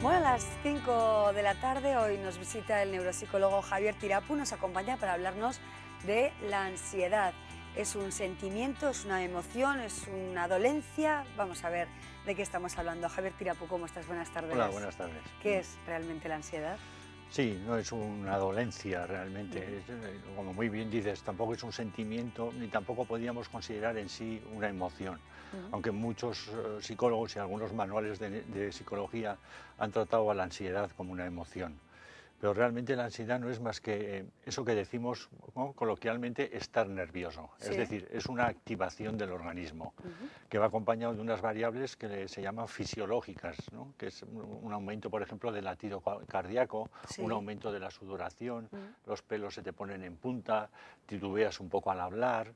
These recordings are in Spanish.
Bueno, a las 5 de la tarde hoy nos visita el neuropsicólogo Javier Tirapu, nos acompaña para hablarnos de la ansiedad. ¿Es un sentimiento, es una emoción, es una dolencia? Vamos a ver de qué estamos hablando. Javier Tirapu, ¿cómo estás? Buenas tardes. Hola, buenas tardes. ¿Qué es realmente la ansiedad? Sí, no es una dolencia realmente, como muy bien dices, tampoco es un sentimiento, ni tampoco podríamos considerar en sí una emoción, aunque muchos psicólogos y algunos manuales de psicología han tratado a la ansiedad como una emoción. Pero realmente la ansiedad no es más que eso que decimos, ¿no?, coloquialmente, estar nervioso. Sí. Es decir, es una activación del organismo que va acompañado de unas variables que se llaman fisiológicas, ¿no?, que es un aumento, por ejemplo, del latido cardíaco, Sí. un aumento de la sudoración, los pelos se te ponen en punta, titubeas un poco al hablar,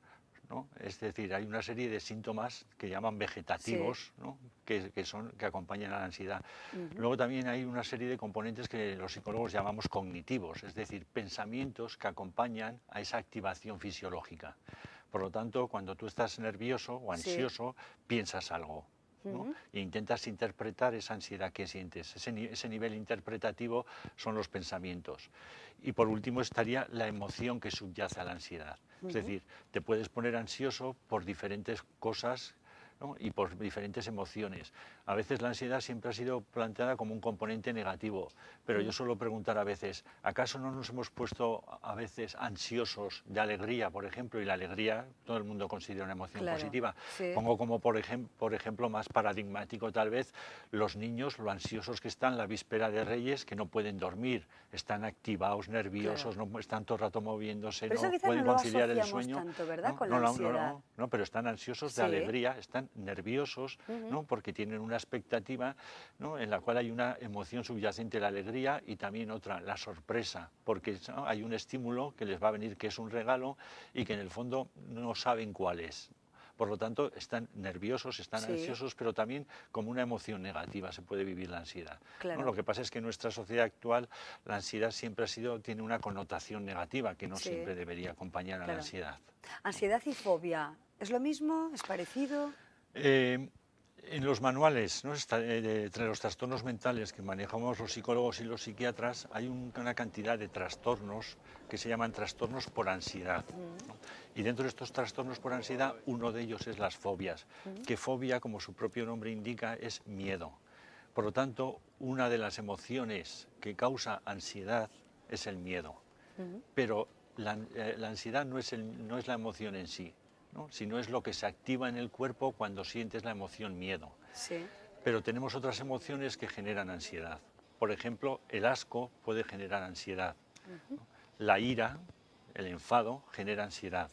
¿no? Es decir, hay una serie de síntomas que llaman vegetativos, Sí. ¿no?, que acompañan a la ansiedad. Luego también hay una serie de componentes que los psicólogos llamamos cognitivos, es decir, pensamientos que acompañan a esa activación fisiológica. Por lo tanto, cuando tú estás nervioso o ansioso, piensas algo, ¿no? E intentas interpretar esa ansiedad que sientes. Ese nivel interpretativo son los pensamientos. Y por último estaría la emoción que subyace a la ansiedad. Es decir, te puedes poner ansioso por diferentes cosas, ¿no?, y por diferentes emociones. A veces la ansiedad siempre ha sido planteada como un componente negativo, pero yo suelo preguntar a veces, ¿acaso no nos hemos puesto a veces ansiosos de alegría, por ejemplo? Y la alegría todo el mundo considera una emoción positiva. Sí. Pongo como por ejemplo más paradigmático tal vez los niños, lo ansiosos que están la víspera de Reyes, que no pueden dormir, están activados, nerviosos, no están todo el rato moviéndose, Pero eso no quizás pueden no lo conciliar el asociamos sueño. tanto, ¿verdad?, No, con la no, no, ansiedad. no, pero están ansiosos de Sí. alegría, están nerviosos, ¿no?, porque tienen una expectativa, ¿no?, en la cual hay una emoción subyacente, la alegría, y también otra, la sorpresa, porque, ¿no?, hay un estímulo que les va a venir que es un regalo y que en el fondo no saben cuál es. Por lo tanto, están nerviosos, están ansiosos, pero también como una emoción negativa se puede vivir la ansiedad, ¿no? Lo que pasa es que en nuestra sociedad actual la ansiedad siempre tiene una connotación negativa que no siempre debería acompañar a la ansiedad. Ansiedad y fobia, ¿es lo mismo? ¿Es parecido? En los manuales, ¿no?, entre los trastornos mentales que manejamos los psicólogos y los psiquiatras, hay una cantidad de trastornos que se llaman trastornos por ansiedad, ¿no? Y dentro de estos trastornos por ansiedad, uno de ellos es las fobias, que fobia, como su propio nombre indica, es miedo. Por lo tanto, una de las emociones que causa ansiedad es el miedo. Pero la ansiedad no es la emoción en sí, ¿no?, sino es lo que se activa en el cuerpo cuando sientes la emoción miedo. Sí. Pero tenemos otras emociones que generan ansiedad. Por ejemplo, el asco puede generar ansiedad. La ira, el enfado, genera ansiedad.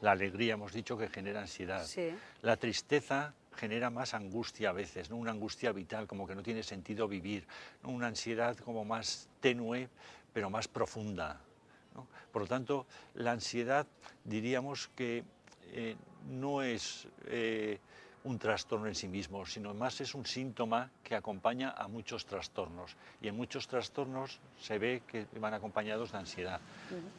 La alegría, hemos dicho que genera ansiedad. Sí. La tristeza genera más angustia a veces, ¿no?, una angustia vital, como que no tiene sentido vivir, ¿no?, una ansiedad como más tenue, pero más profunda, ¿no? Por lo tanto, la ansiedad diríamos que no es un trastorno en sí mismo, sino más es un síntoma que acompaña a muchos trastornos. Y en muchos trastornos se ve que van acompañados de ansiedad,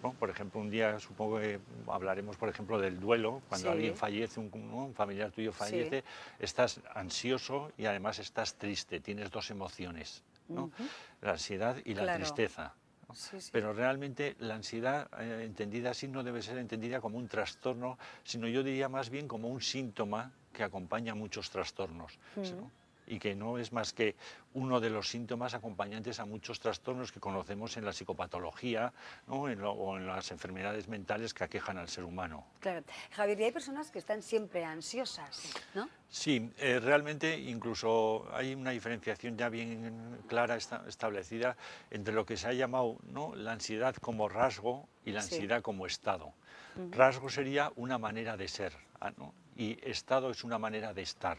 ¿no? Por ejemplo, un día supongo que hablaremos, por ejemplo, del duelo. Cuando alguien fallece, un familiar tuyo fallece, estás ansioso y además estás triste, tienes dos emociones, ¿no?, la ansiedad y la tristeza. Pero realmente la ansiedad, entendida así, no debe ser entendida como un trastorno, sino yo diría más bien como un síntoma que acompaña a muchos trastornos, ¿no?, y que no es más que uno de los síntomas acompañantes a muchos trastornos que conocemos en la psicopatología, ¿no?, o en las enfermedades mentales que aquejan al ser humano. Claro. Javier, y hay personas que están siempre ansiosas, ¿no? Sí, realmente incluso hay una diferenciación ya bien clara, establecida, entre lo que se ha llamado, ¿no?, la ansiedad como rasgo y la ansiedad como estado. Rasgo sería una manera de ser, ¿no?, y estado es una manera de estar.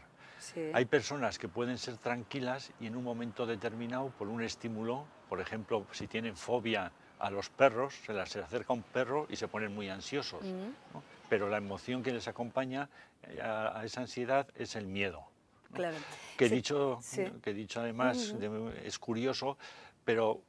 Hay personas que pueden ser tranquilas y en un momento determinado, por un estímulo, por ejemplo, si tienen fobia a los perros, se les acerca un perro y se ponen muy ansiosos, ¿no? Pero la emoción que les acompaña a esa ansiedad es el miedo, ¿no? Claro. Que he dicho además, es curioso, pero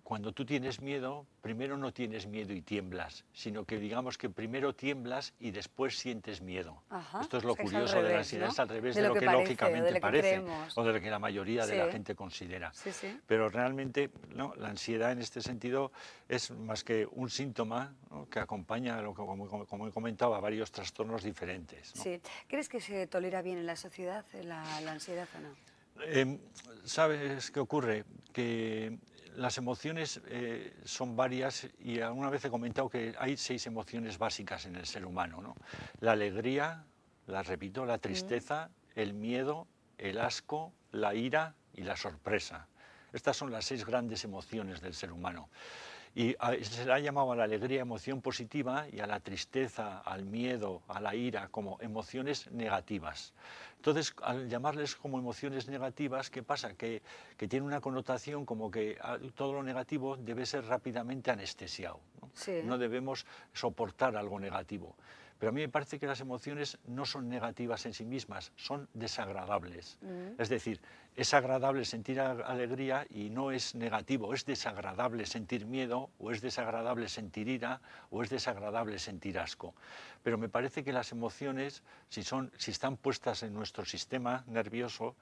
cuando tú tienes miedo, primero no tienes miedo y tiemblas, sino que digamos que primero tiemblas y después sientes miedo. Ajá, Esto es o lo sea, curioso al de la revés, ansiedad, ¿no? es al revés De de lo lo que que parece, o de lógicamente lo que parece, creemos. o de lo que la mayoría de Sí, la gente considera. sí, sí. Pero realmente, ¿no?, la ansiedad en este sentido es más que un síntoma, ¿no?, que acompaña, como he comentado, a varios trastornos diferentes, ¿no? Sí. ¿Crees que se tolera bien en la sociedad la ansiedad o no? Em, ¿Sabes qué ocurre? Que las emociones son varias y alguna vez he comentado que hay 6 emociones básicas en el ser humano, ¿no? La alegría, la repito, la Mm, tristeza, el miedo, el asco, la ira y la sorpresa. Estas son las 6 grandes emociones del ser humano. Y se le ha llamado a la alegría emoción positiva y a la tristeza, al miedo, a la ira como emociones negativas. Entonces, al llamarles como emociones negativas, ¿qué pasa? Que tiene una connotación como que todo lo negativo debe ser rápidamente anestesiado, ¿no? sí. No debemos soportar algo negativo. Pero a mí me parece que las emociones no son negativas en sí mismas, son desagradables. Mm, Es decir, es agradable sentir alegría y no es negativo, es desagradable sentir miedo, o es desagradable sentir ira, o es desagradable sentir asco. Pero me parece que las emociones, si están puestas en nuestro sistema nervioso,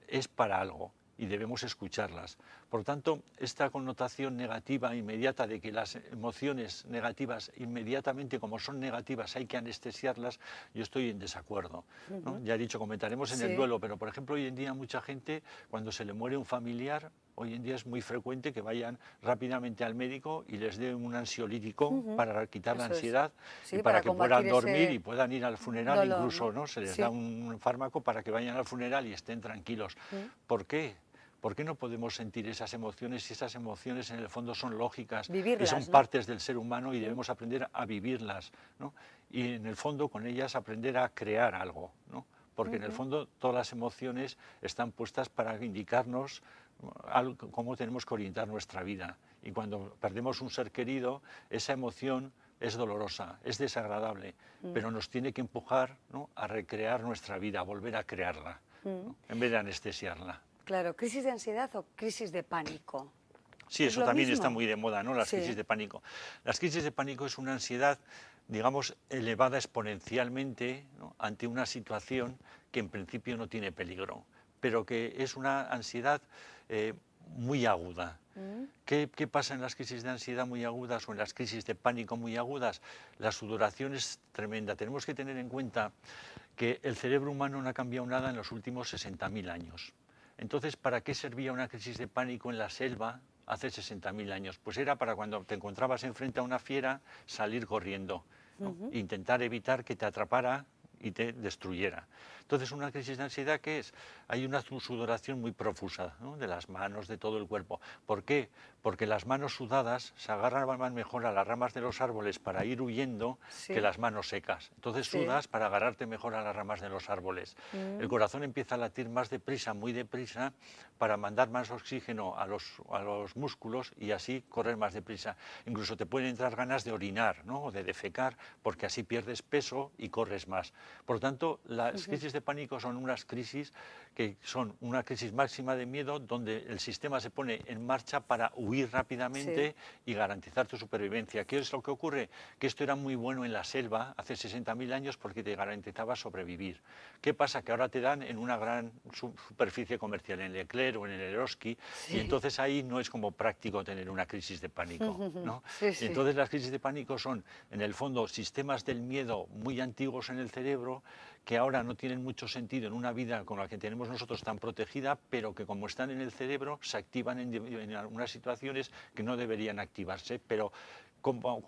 es para algo y debemos escucharlas. Por tanto, esta connotación negativa inmediata de que las emociones negativas inmediatamente como son negativas hay que anestesiarlas, yo estoy en desacuerdo, ¿no? ujú. Ya he dicho, comentaremos en el Sí. duelo, pero por ejemplo hoy en día mucha gente cuando se le muere un familiar, hoy en día es muy frecuente que vayan rápidamente al médico y les dé un ansiolítico Ujú, para quitar la eso es. ansiedad y Sí, para para que combatir puedan dormir y ese puedan ir al funeral, dolor, incluso, ¿no? ¿no?, se les da Sí. un fármaco para que vayan al funeral y estén tranquilos. Mm. ¿Por qué? ¿Por qué no podemos sentir esas emociones si esas emociones en el fondo son lógicas y son Vivirlas, ¿no? partes del ser humano y Mm, debemos aprender a vivirlas, ¿no? Y en el fondo con ellas aprender a crear algo, ¿no? Porque en el ujú. fondo todas las emociones están puestas para indicarnos cómo tenemos que orientar nuestra vida. Y cuando perdemos un ser querido, esa emoción es dolorosa, es desagradable, Mm, pero nos tiene que empujar, ¿no?, a recrear nuestra vida, a volver a crearla, mm. ¿no?, en vez de anestesiarla. Claro, ¿crisis de ansiedad o crisis de pánico? Sí, ¿Es eso lo también está mismo? muy de moda, ¿no?, las crisis Sí. de pánico. Las crisis de pánico es una ansiedad, digamos, elevada exponencialmente, ¿no?, ante una situación que en principio no tiene peligro, pero que es una ansiedad eh, muy aguda. Mm, ¿Qué pasa en las crisis de ansiedad muy agudas o en las crisis de pánico muy agudas? La sudoración es tremenda. Tenemos que tener en cuenta que el cerebro humano no ha cambiado nada en los últimos 60.000 años. Entonces, ¿para qué servía una crisis de pánico en la selva hace 60.000 años? Pues era para cuando te encontrabas enfrente a una fiera salir corriendo, ¿no?, ujú. intentar evitar que te atrapara y te destruyera. Entonces, una crisis de ansiedad, ¿qué es? Hay una sudoración muy profusa, ¿no?, de las manos, de todo el cuerpo. ¿Por qué? Porque las manos sudadas se agarran mejor a las ramas de los árboles para ir huyendo que Sí, las manos secas. Entonces sí. sudas para agarrarte mejor a las ramas de los árboles. El Mm, corazón empieza a latir más deprisa, muy deprisa, para mandar más oxígeno a los músculos y así correr más deprisa. Incluso te pueden entrar ganas de orinar, ¿no?, o de defecar, porque así pierdes peso y corres más. Por lo tanto, las ujú. crisis de pánico son unas crisis que son una crisis máxima de miedo donde el sistema se pone en marcha para huir Sí. rápidamente y garantizar tu supervivencia. ¿Qué es lo que ocurre? Que esto era muy bueno en la selva hace 60.000 años porque te garantizaba sobrevivir. ¿Qué pasa? Que ahora te dan en una gran superficie comercial, en Leclerc o en el Eroski, y Sí. entonces ahí no es como práctico tener una crisis de pánico, ¿no? Sí, Y sí. entonces las crisis de pánico son, en el fondo, sistemas del miedo muy antiguos en el cerebro que ahora no tienen mucho sentido en una vida con la que tenemos nosotros tan protegida, pero que como están en el cerebro se activan en algunas situaciones que no deberían activarse, pero como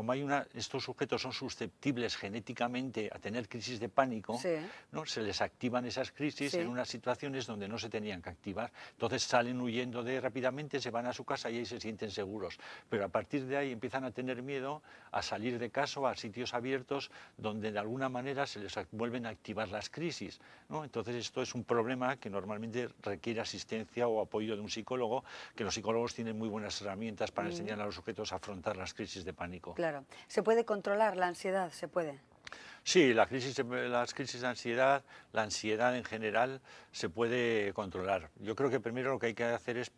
estos sujetos son susceptibles genéticamente a tener crisis de pánico, Sí, ¿no?, se les activan esas crisis en sí. unas situaciones donde no se tenían que activar. Entonces salen huyendo rápidamente, se van a su casa y ahí se sienten seguros. Pero a partir de ahí empiezan a tener miedo a salir de casa, a sitios abiertos donde de alguna manera se les vuelven a activar las crisis, ¿no? Entonces esto es un problema que normalmente requiere asistencia o apoyo de un psicólogo, que los psicólogos tienen muy buenas herramientas para Mm, enseñar a los sujetos a afrontar las crisis de pánico. claro. ¿Se puede controlar la ansiedad? ¿Se puede? Sí, las crisis de ansiedad, la ansiedad en general se puede controlar. Yo creo que primero lo que hay que hacer es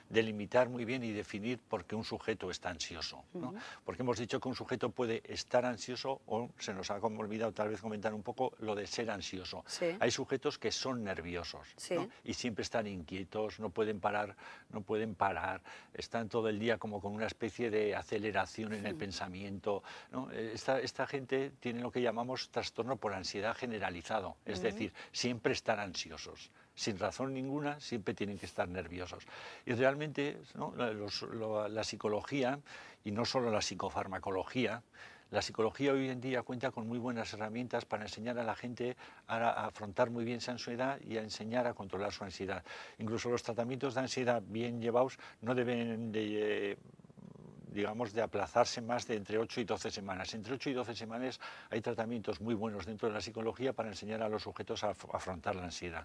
delimitar muy bien y definir por qué un sujeto está ansioso, ¿no? Porque hemos dicho que un sujeto puede estar ansioso o se nos ha como olvidado tal vez comentar un poco lo de ser ansioso. Sí. Hay sujetos que son nerviosos, Sí. ¿no? Y siempre están inquietos, no pueden parar, están todo el día como con una especie de aceleración en el pensamiento, ¿no? Esta gente tiene lo que llamamos trastorno por ansiedad generalizado, es decir, siempre están ansiosos, sin razón ninguna, siempre tienen que estar nerviosos. Y realmente, ¿no?, la psicología, y no solo la psicofarmacología, la psicología hoy en día cuenta con muy buenas herramientas para enseñar a la gente a afrontar muy bien esa ansiedad y a enseñar a controlar su ansiedad. Incluso los tratamientos de ansiedad bien llevados no deben de digamos, de aplazarse más de entre 8 y 12 semanas. Entre 8 y 12 semanas hay tratamientos muy buenos dentro de la psicología para enseñar a los sujetos a afrontar la ansiedad.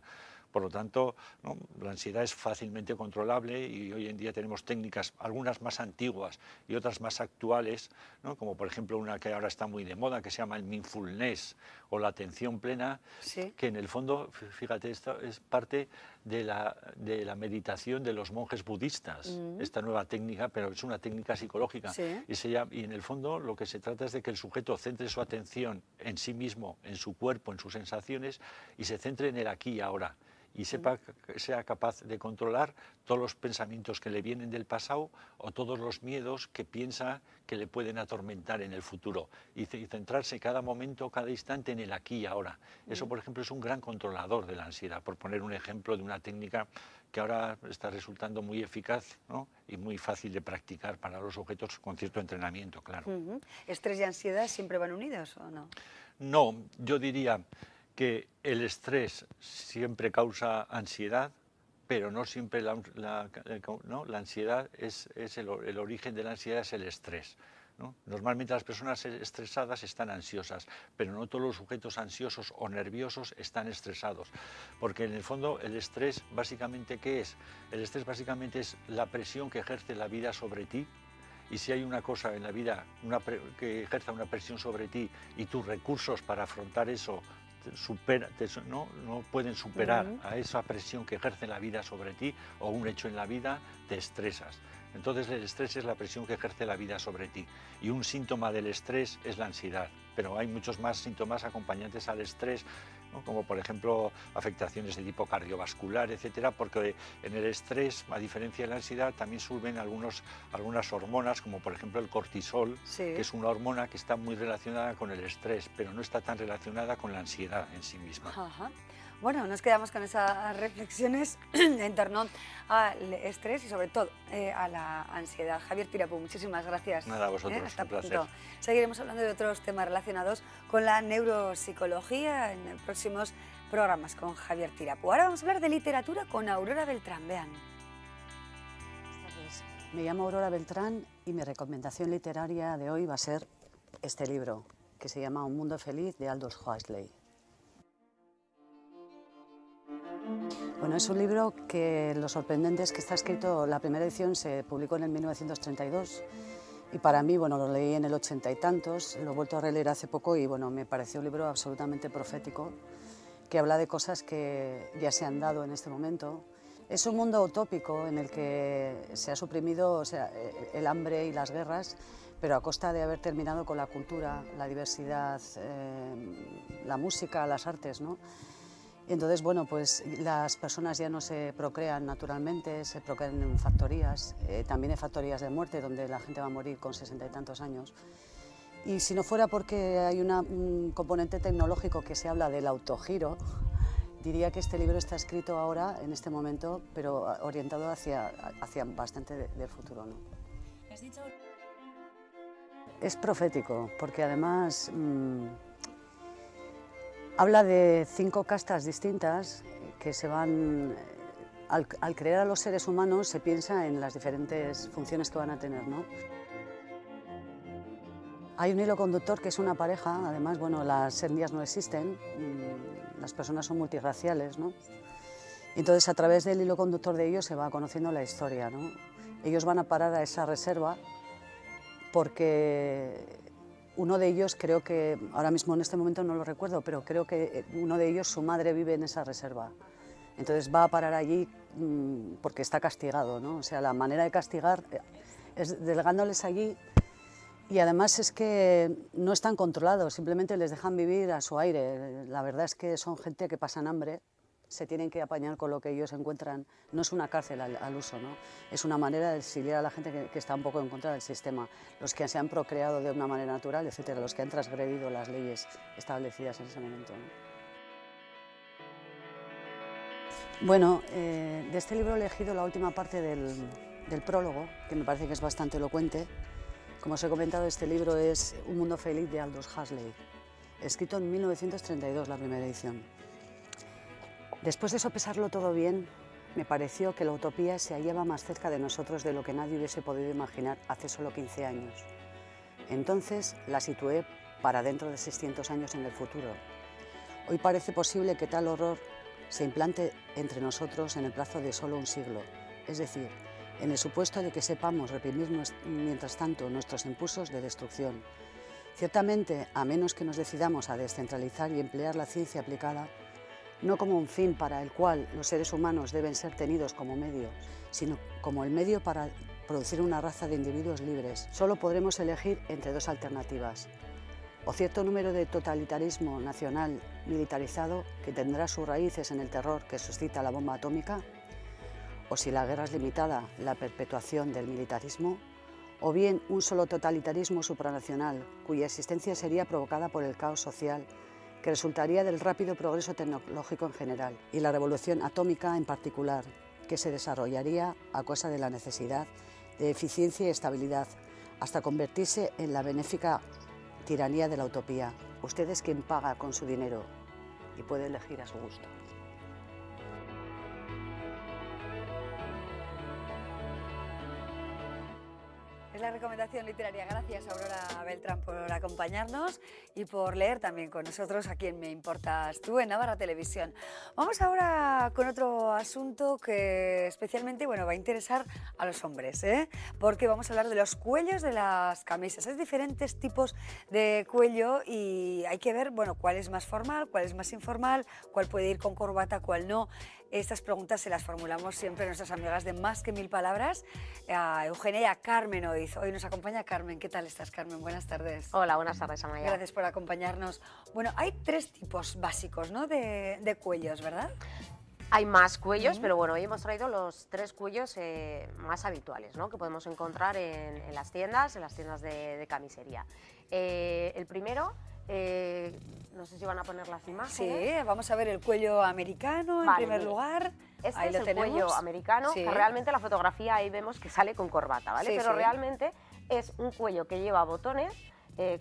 Por lo tanto, ¿no?, la ansiedad es fácilmente controlable y hoy en día tenemos técnicas, algunas más antiguas y otras más actuales, ¿no?, como por ejemplo una que ahora está muy de moda, que se llama el mindfulness o la atención plena, Sí. que en el fondo, fíjate, esto es parte de la meditación de los monjes budistas, esta nueva técnica, pero es una técnica psicológica. Sí. Y en el fondo lo que se trata es de que el sujeto centre su atención en sí mismo, en su cuerpo, en sus sensaciones, y se centre en el aquí y ahora. Y sea capaz de controlar todos los pensamientos que le vienen del pasado o todos los miedos que piensa que le pueden atormentar en el futuro. Y centrarse cada momento, cada instante en el aquí y ahora. Eso, por ejemplo, es un gran controlador de la ansiedad, por poner un ejemplo de una técnica que ahora está resultando muy eficaz, ¿no?, y muy fácil de practicar para los sujetos con cierto entrenamiento, claro. ¿Estrés y ansiedad siempre van unidos o no? No, yo diría que el estrés siempre causa ansiedad, pero no siempre ¿no?, la ansiedad el origen de la ansiedad es el estrés, ¿no? Normalmente las personas estresadas están ansiosas, pero no todos los sujetos ansiosos o nerviosos están estresados, porque en el fondo el estrés básicamente, ¿qué es? El estrés básicamente es la presión que ejerce la vida sobre ti. Y si hay una cosa en la vida que ejerza una presión sobre ti y tus recursos para afrontar eso no pueden superar a esa presión que ejerce la vida sobre ti o un hecho en la vida, te estresas. Entonces el estrés es la presión que ejerce la vida sobre ti. Y un síntoma del estrés es la ansiedad. Pero hay muchos más síntomas acompañantes al estrés, ¿no?, como por ejemplo afectaciones de tipo cardiovascular, etcétera, porque en el estrés, a diferencia de la ansiedad, también suben algunas hormonas, como por ejemplo el cortisol, Sí. que es una hormona que está muy relacionada con el estrés, pero no está tan relacionada con la ansiedad en sí misma. Ajá. Bueno, nos quedamos con esas reflexiones en torno al estrés y sobre todo a la ansiedad. Javier Tirapu, muchísimas gracias. Nada, a vosotros, Hasta un placer. pronto. Seguiremos hablando de otros temas relacionados con la neuropsicología en próximos programas con Javier Tirapu. Ahora vamos a hablar de literatura con Aurora Beltrán. Vean. Me llamo Aurora Beltrán y mi recomendación literaria de hoy va a ser este libro, que se llama Un mundo feliz, de Aldous Huxley. Bueno, es un libro que lo sorprendente es que está escrito, la primera edición se publicó en el 1932 y para mí, bueno, lo leí en el 80 y tantos, lo he vuelto a releer hace poco y bueno, me pareció un libro absolutamente profético que habla de cosas que ya se han dado en este momento. Es un mundo utópico en el que se ha suprimido, o sea, el hambre y las guerras, pero a costa de haber terminado con la cultura, la diversidad, la música, las artes, ¿no? Y entonces, bueno, pues las personas ya no se procrean naturalmente, se procrean en factorías, también hay factorías de muerte donde la gente va a morir con 60 y tantos años. Y si no fuera porque hay un componente tecnológico que se habla del autogiro, diría que este libro está escrito ahora, en este momento, pero orientado hacia bastante del futuro, ¿no? Es profético, porque además habla de 5 castas distintas que se van... Al crear a los seres humanos se piensa en las diferentes funciones que van a tener, ¿no? Hay un hilo conductor que es una pareja, además, bueno, las etnias no existen, las personas son multirraciales, ¿no? Entonces, a través del hilo conductor de ellos se va conociendo la historia, ¿no? Ellos van a parar a esa reserva porque uno de ellos, creo que, ahora mismo en este momento no lo recuerdo, pero creo que uno de ellos, su madre vive en esa reserva. Entonces va a parar allí porque está castigado, ¿no? O sea, la manera de castigar es delegándoles allí, y además es que no están controlados, simplemente les dejan vivir a su aire. La verdad es que son gente que pasan hambre, se tienen que apañar con lo que ellos encuentran. No es una cárcel al uso, ¿no? Es una manera de exiliar a la gente que está un poco en contra del sistema, los que se han procreado de una manera natural, etcétera, los que han transgredido las leyes establecidas en ese momento, ¿no? Bueno, de este libro he elegido la última parte del prólogo, que me parece que es bastante elocuente. Como os he comentado, este libro es Un mundo feliz de Aldous Huxley, escrito en 1932, la primera edición. Después de sopesarlo todo bien, me pareció que la utopía se hallaba más cerca de nosotros de lo que nadie hubiese podido imaginar hace solo 15 años. Entonces la situé para dentro de 600 años en el futuro. Hoy parece posible que tal horror se implante entre nosotros en el plazo de solo un siglo, es decir, en el supuesto de que sepamos reprimir mientras tanto nuestros impulsos de destrucción. Ciertamente, a menos que nos decidamos a descentralizar y emplear la ciencia aplicada, no como un fin para el cual los seres humanos deben ser tenidos como medio, sino como el medio para producir una raza de individuos libres, solo podremos elegir entre dos alternativas: o cierto número de totalitarismo nacional militarizado que tendrá sus raíces en el terror que suscita la bomba atómica, o si la guerra es limitada, la perpetuación del militarismo, o bien un solo totalitarismo supranacional cuya existencia sería provocada por el caos social que resultaría del rápido progreso tecnológico en general y la revolución atómica en particular, que se desarrollaría a causa de la necesidad de eficiencia y estabilidad, hasta convertirse en la benéfica tiranía de la utopía. Usted es quien paga con su dinero y puede elegir a su gusto. Es la recomendación literaria. Gracias, Aurora Beltrán, por acompañarnos y por leer también con nosotros A quién me importas tú en Navarra Televisión. Vamos ahora con otro asunto que especialmente va a interesar a los hombres, porque vamos a hablar de los cuellos de las camisas. Hay diferentes tipos de cuello y hay que ver cuál es más formal, cuál es más informal, cuál puede ir con corbata, cuál no. Estas preguntas se las formulamos siempre a nuestras amigas de Más que Mil Palabras, a Eugenia y a Carmen hoy. Hoy nos acompaña Carmen. ¿Qué tal estás, Carmen? Buenas tardes. Hola, buenas tardes, Amaya. Gracias por acompañarnos. Bueno, hay tres tipos básicos, ¿no?, de cuellos, ¿verdad? Hay más cuellos, pero bueno, hoy hemos traído los tres cuellos más habituales, ¿no?, que podemos encontrar en las tiendas de camisería. El primero, no sé si van a poner las imágenes. Sí, vamos a ver el cuello americano en primer lugar. Este ahí es lo el tenemos. cuello americano, Sí. que realmente la fotografía ahí vemos que sale con corbata, ¿vale? Sí, pero sí. realmente es un cuello que lleva botones,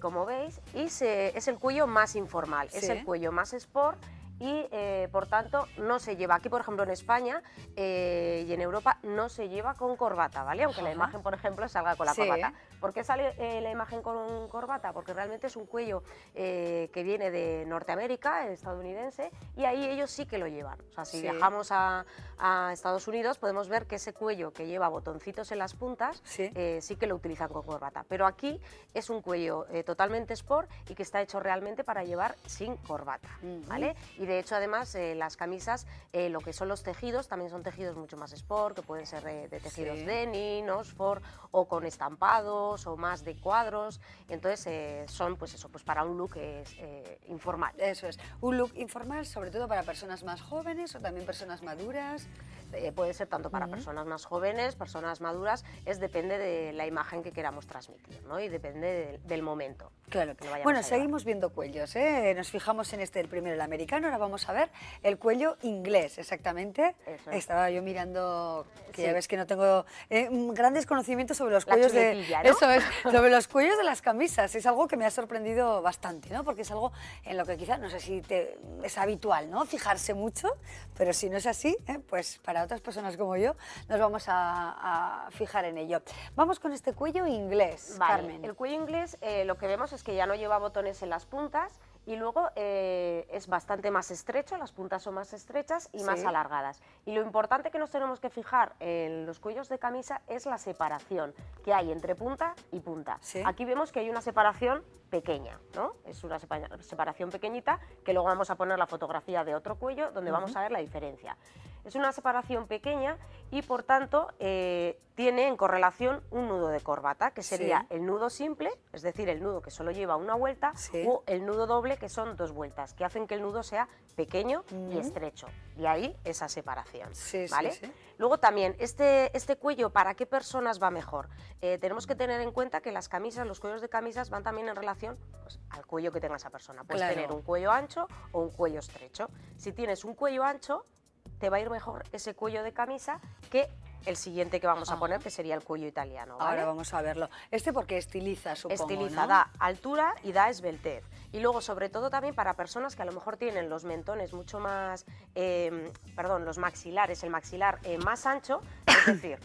como veis, y es el cuello más informal, Sí. es el cuello más sport y por tanto no se lleva. Aquí, por ejemplo, en España y en Europa no se lleva con corbata, ¿vale? Aunque la imagen, por ejemplo, salga con la Sí. corbata. ¿Por qué sale la imagen con corbata? Porque realmente es un cuello que viene de Norteamérica, estadounidense, y ahí ellos sí que lo llevan. O sea, si Sí. viajamos a Estados Unidos podemos ver que ese cuello que lleva botoncitos en las puntas Sí. sí que lo utilizan con corbata. Pero aquí es un cuello totalmente sport y que está hecho realmente para llevar sin corbata, ¿vale? Y de hecho, además, las camisas, lo que son los tejidos, también son tejidos mucho más sport, que pueden ser de tejidos Sí. denim, Oxford, o con estampados, o más de cuadros. Entonces, son, pues eso, pues para un look informal. Eso es, un look informal, sobre todo para personas más jóvenes o también personas maduras. Puede ser tanto para personas más jóvenes, personas maduras, depende de la imagen que queramos transmitir, ¿no? Y depende del momento. Claro. que lo vayamos Bueno, a llevar. seguimos viendo cuellos, Nos fijamos en el primero, el americano, ahora vamos a ver el cuello inglés, exactamente. Eso es. Estaba yo mirando, que Sí. ya ves que no tengo grandes conocimientos sobre los La cuellos chuletilla, ¿no? Eso es, sobre los cuellos de las camisas. Es algo que me ha sorprendido bastante, ¿no? Porque es algo en lo que quizás, no sé si es habitual, ¿no?, fijarse mucho, pero si no es así, pues para otras personas como yo nos vamos a fijar en ello. Vamos con este cuello inglés, Vale, Carmen. el cuello inglés lo que vemos es que ya no lleva botones en las puntas y luego es bastante más estrecho, las puntas son más estrechas y más alargadas. Y lo importante que nos tenemos que fijar en los cuellos de camisa es la separación que hay entre punta y punta. Aquí vemos que hay una separación pequeña, ¿no? Es una separación pequeñita, que luego vamos a poner la fotografía de otro cuello donde vamos a ver la diferencia. Es una separación pequeña y por tanto tiene en correlación un nudo de corbata, que sería el nudo simple, es decir, el nudo que solo lleva una vuelta, o el nudo doble, que son 2 vueltas, que hacen que el nudo sea pequeño y estrecho. Y ahí esa separación, ¿vale? Luego también, este cuello, ¿para qué personas va mejor? Tenemos que tener en cuenta que las camisas, los cuellos de camisas van también en relación, pues, al cuello que tenga esa persona. Puedes tener un cuello ancho o un cuello estrecho. Si tienes un cuello ancho, te va a ir mejor ese cuello de camisa que el siguiente que vamos a poner, que sería el cuello italiano, ¿vale? Ahora vamos a verlo. Porque estiliza, supongo, estiliza, ¿no? da altura y da esbeltez. Y luego, sobre todo, también para personas que a lo mejor tienen los mentones mucho más, los maxilares, el maxilar más ancho, es decir,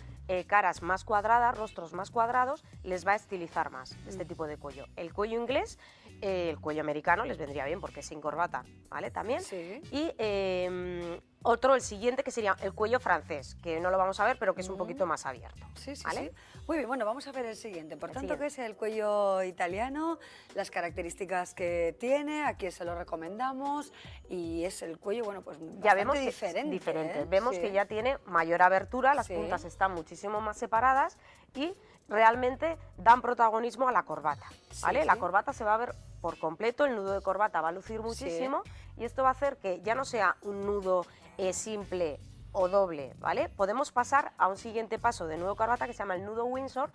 caras más cuadradas, rostros más cuadrados, les va a estilizar más este tipo de cuello. El cuello inglés, el cuello americano les vendría bien porque es sin corbata, ¿vale? También. Y el siguiente, que sería el cuello francés, que no lo vamos a ver, pero que es un poquito más abierto. ¿Vale? Muy bien, bueno, vamos a ver el siguiente. Por tanto, ¿qué es el cuello italiano? Las características que tiene, a quién se lo recomendamos, y es el cuello, bueno, pues ya vemos diferente. Vemos que ya tiene mayor abertura, las puntas están muchísimo más separadas y realmente dan protagonismo a la corbata, ¿vale? La corbata se va a ver por completo, el nudo de corbata va a lucir muchísimo y esto va a hacer que ya no sea un nudo simple o doble, ¿vale? Podemos pasar a un siguiente paso de nudo de corbata que se llama el nudo Windsor,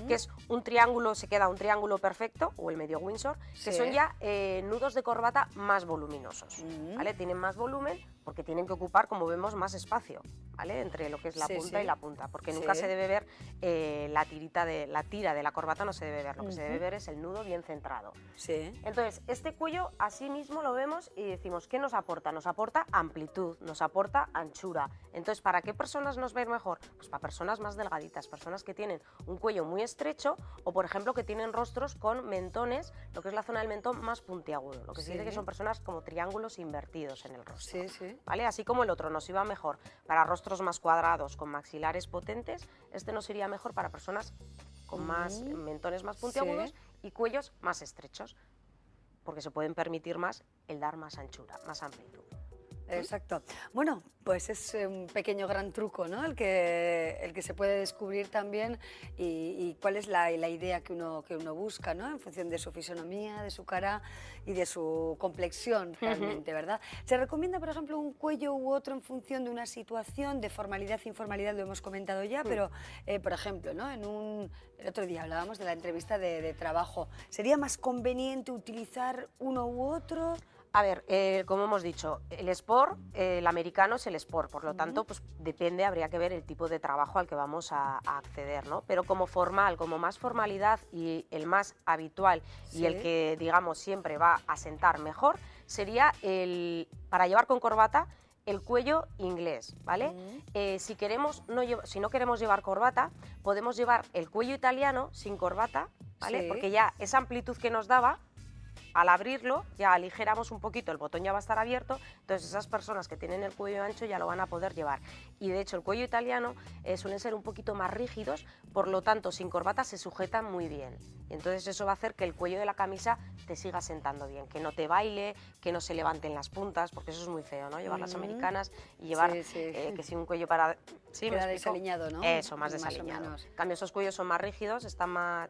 que es un triángulo, se queda un triángulo perfecto, o el medio Windsor, que son ya nudos de corbata más voluminosos, ¿vale? Tienen más volumen porque tienen que ocupar, como vemos, más espacio, ¿vale? Entre lo que es la punta y la punta, porque nunca se debe ver la tira de la corbata, no se debe ver, lo que se debe ver es el nudo bien centrado. Entonces, este cuello así mismo lo vemos y decimos, ¿qué nos aporta? Nos aporta amplitud, nos aporta anchura. Entonces, ¿para qué personas nos va a ir mejor? Pues para personas más delgaditas, personas que tienen un cuello muy estrecho o, por ejemplo, que tienen rostros con mentones, lo que es la zona del mentón más puntiagudo, lo que se dice que son personas como triángulos invertidos en el rostro. ¿Vale? Así como el otro nos iba mejor para rostros más cuadrados, con maxilares potentes, este nos iría mejor para personas con más mentones más puntiagudos y cuellos más estrechos, porque se pueden permitir más el dar más anchura, más amplitud. Exacto. Bueno, pues es un pequeño gran truco, ¿no? El que se puede descubrir también y cuál es la idea que uno busca, ¿no? En función de su fisonomía, de su cara y de su complexión realmente, ¿verdad? Se recomienda, por ejemplo, un cuello u otro en función de una situación, de formalidad e informalidad, lo hemos comentado ya, pero, por ejemplo, ¿no? El otro día hablábamos de la entrevista de trabajo. ¿Sería más conveniente utilizar uno u otro? A ver, como hemos dicho, el sport, el americano es el sport, por lo tanto, pues depende, habría que ver el tipo de trabajo al que vamos a acceder, ¿no? Pero como formal, como más formalidad y el más habitual y el que, digamos, siempre va a sentar mejor, sería para llevar con corbata, el cuello inglés, ¿vale? Si no queremos llevar corbata, podemos llevar el cuello italiano sin corbata, ¿vale? Porque ya esa amplitud que nos daba, al abrirlo ya aligeramos un poquito, el botón ya va a estar abierto, entonces esas personas que tienen el cuello ancho ya lo van a poder llevar. Y de hecho el cuello italiano suelen ser un poquito más rígidos, por lo tanto sin corbata se sujetan muy bien. Entonces eso va a hacer que el cuello de la camisa te siga sentando bien, que no te baile, que no se levanten las puntas, porque eso es muy feo, ¿no? Llevar las americanas y llevar que si un cuello para... ¿Sí, queda desaliñado, ¿no? Eso, más desaliñado. En cambio esos cuellos son más rígidos,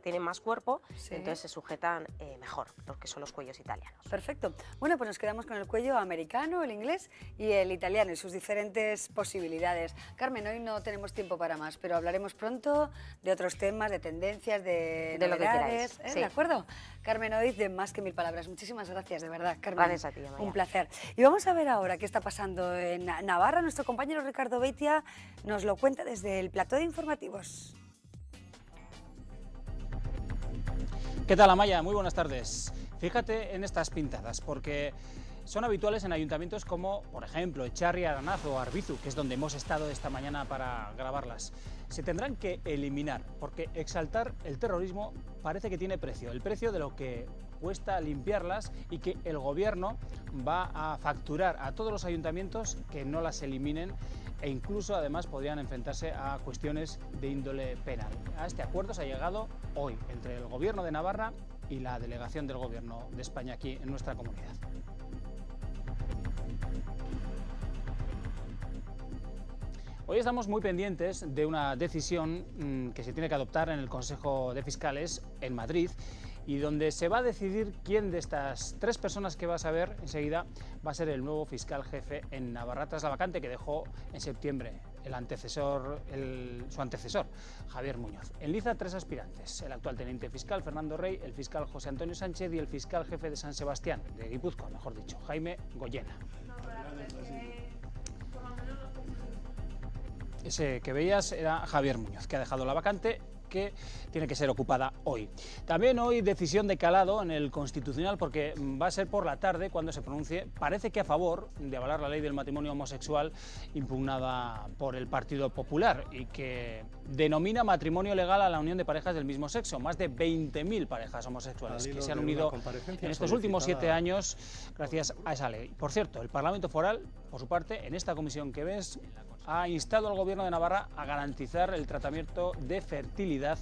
tienen más cuerpo, entonces se sujetan mejor, porque son los cuellos italianos. Perfecto. Bueno, pues nos quedamos con el cuello americano, el inglés y el italiano y sus diferentes posibilidades. Carmen, hoy no tenemos tiempo para más, pero hablaremos pronto de otros temas, de tendencias, de lo que queráis. ¿De acuerdo? Carmen Oiz, de Más que Mil Palabras. Muchísimas gracias, de verdad, Carmen. Gracias a ti, Amaya. Un placer. Y vamos a ver ahora qué está pasando en Navarra. Nuestro compañero Ricardo Beitia nos lo cuenta desde el plató de informativos. ¿Qué tal, Amaya? Muy buenas tardes. Fíjate en estas pintadas, porque son habituales en ayuntamientos como, por ejemplo, Echarri, Aranaz o Arbizu, que es donde hemos estado esta mañana para grabarlas. Se tendrán que eliminar, porque exaltar el terrorismo parece que tiene precio, el precio de lo que dispuesta a limpiarlas y que el Gobierno va a facturar a todos los ayuntamientos que no las eliminen, e incluso además podrían enfrentarse a cuestiones de índole penal. A este acuerdo se ha llegado hoy entre el Gobierno de Navarra y la delegación del Gobierno de España aquí en nuestra comunidad. Hoy estamos muy pendientes de una decisión que se tiene que adoptar en el Consejo de Fiscales en Madrid, y donde se va a decidir quién de estas tres personas que vas a ver enseguida va a ser el nuevo fiscal jefe en Navarra, tras la vacante que dejó en septiembre su antecesor, Javier Muñoz. Enliza tres aspirantes: el actual teniente fiscal Fernando Rey, el fiscal José Antonio Sánchez y el fiscal jefe de San Sebastián, de Guipúzcoa, mejor dicho, Jaime Goyena. Ese que veías era Javier Muñoz, que ha dejado la vacante, que tiene que ser ocupada hoy. También hoy decisión de calado en el Constitucional, porque va a ser por la tarde cuando se pronuncie, parece que a favor de avalar la ley del matrimonio homosexual impugnada por el Partido Popular y que denomina matrimonio legal a la unión de parejas del mismo sexo. Más de 20.000 parejas homosexuales que se han unido en estos últimos 7 años gracias a esa ley. Por cierto, el Parlamento Foral, por su parte, en esta comisión que ves, ha instado al Gobierno de Navarra a garantizar el tratamiento de fertilidad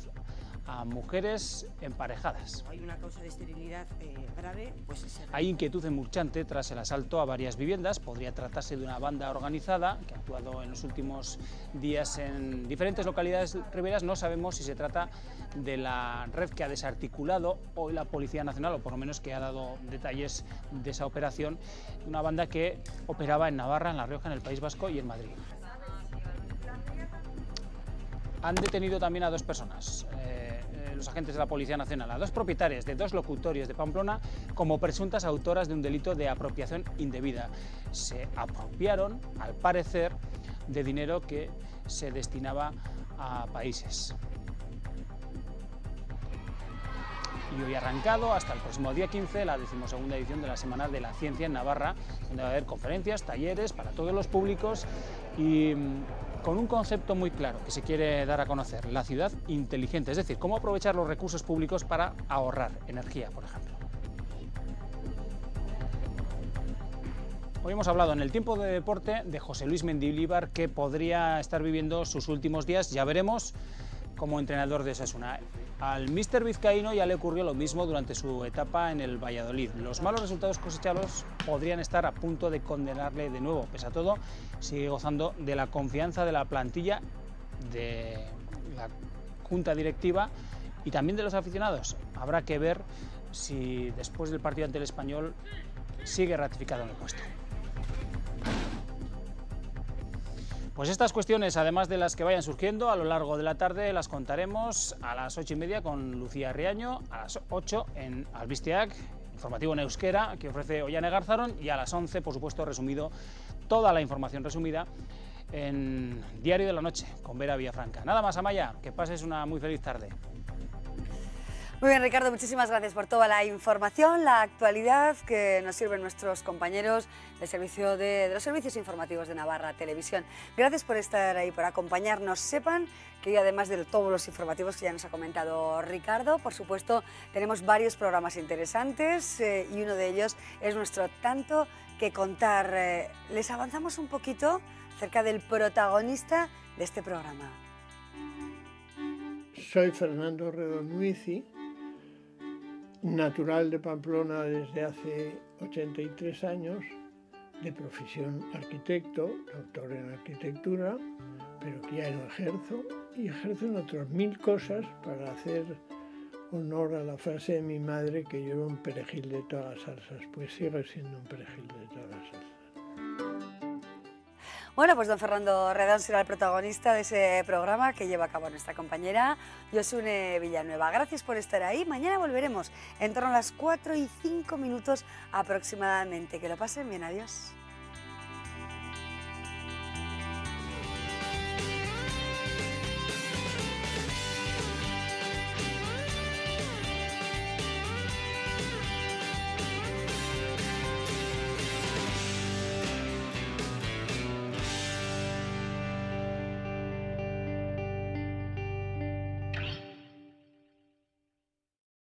a mujeres emparejadas. Hay una causa de esterilidad grave, pues hay inquietud en Murchante tras el asalto a varias viviendas. Podría tratarse de una banda organizada que ha actuado en los últimos días en diferentes localidades riberas. No sabemos si se trata de la red que ha desarticulado hoy la Policía Nacional, o por lo menos que ha dado detalles de esa operación, una banda que operaba en Navarra, en La Rioja, en el País Vasco y en Madrid. Han detenido también a 2 personas, los agentes de la Policía Nacional, a 2 propietarias de 2 locutorios de Pamplona, como presuntas autoras de un delito de apropiación indebida. Se apropiaron, al parecer, de dinero que se destinaba a países. Y hoy ha arrancado hasta el próximo día 15 la 12ª edición de la Semana de la Ciencia en Navarra, donde va a haber conferencias, talleres para todos los públicos y con un concepto muy claro que se quiere dar a conocer: la ciudad inteligente, es decir, cómo aprovechar los recursos públicos para ahorrar energía, por ejemplo. Hoy hemos hablado en el Tiempo de Deporte de José Luis Mendilibar, que podría estar viviendo sus últimos días, ya veremos, como entrenador de Osasuna. Al míster vizcaíno ya le ocurrió lo mismo durante su etapa en el Valladolid. Los malos resultados cosechados podrían estar a punto de condenarle de nuevo. Pese a todo, sigue gozando de la confianza de la plantilla, de la junta directiva y también de los aficionados. Habrá que ver si después del partido ante el Español sigue ratificado en el puesto. Pues estas cuestiones, además de las que vayan surgiendo a lo largo de la tarde, las contaremos a las 8:30 con Lucía Riaño, a las 8 en Albisteac, informativo en euskera que ofrece Ollane Garzaron, y a las 11, por supuesto, resumido, toda la información resumida en Diario de la Noche con Vera Villafranca. Nada más, Amaya, que pases una muy feliz tarde. Muy bien, Ricardo, muchísimas gracias por toda la información, la actualidad que nos sirven nuestros compañeros del servicio de los servicios informativos de Navarra Televisión. Gracias por estar ahí, por acompañarnos. Sepan que hoy, además de todos los informativos que ya nos ha comentado Ricardo, por supuesto, tenemos varios programas interesantes y uno de ellos es nuestro Tanto que Contar. Les avanzamos un poquito acerca del protagonista de este programa. Soy Fernando Redonduici, natural de Pamplona desde hace 83 años, de profesión arquitecto, doctor en arquitectura, pero que ya no ejerzo, y ejerzo en otras 1000 cosas para hacer honor a la frase de mi madre, que yo era un perejil de todas las salsas, pues sigue siendo un perejil de todas las salsas. Bueno, pues don Fernando Redón será el protagonista de ese programa que lleva a cabo nuestra compañera Josune Villanueva. Gracias por estar ahí. Mañana volveremos en torno a las 4:05 aproximadamente. Que lo pasen bien. Adiós.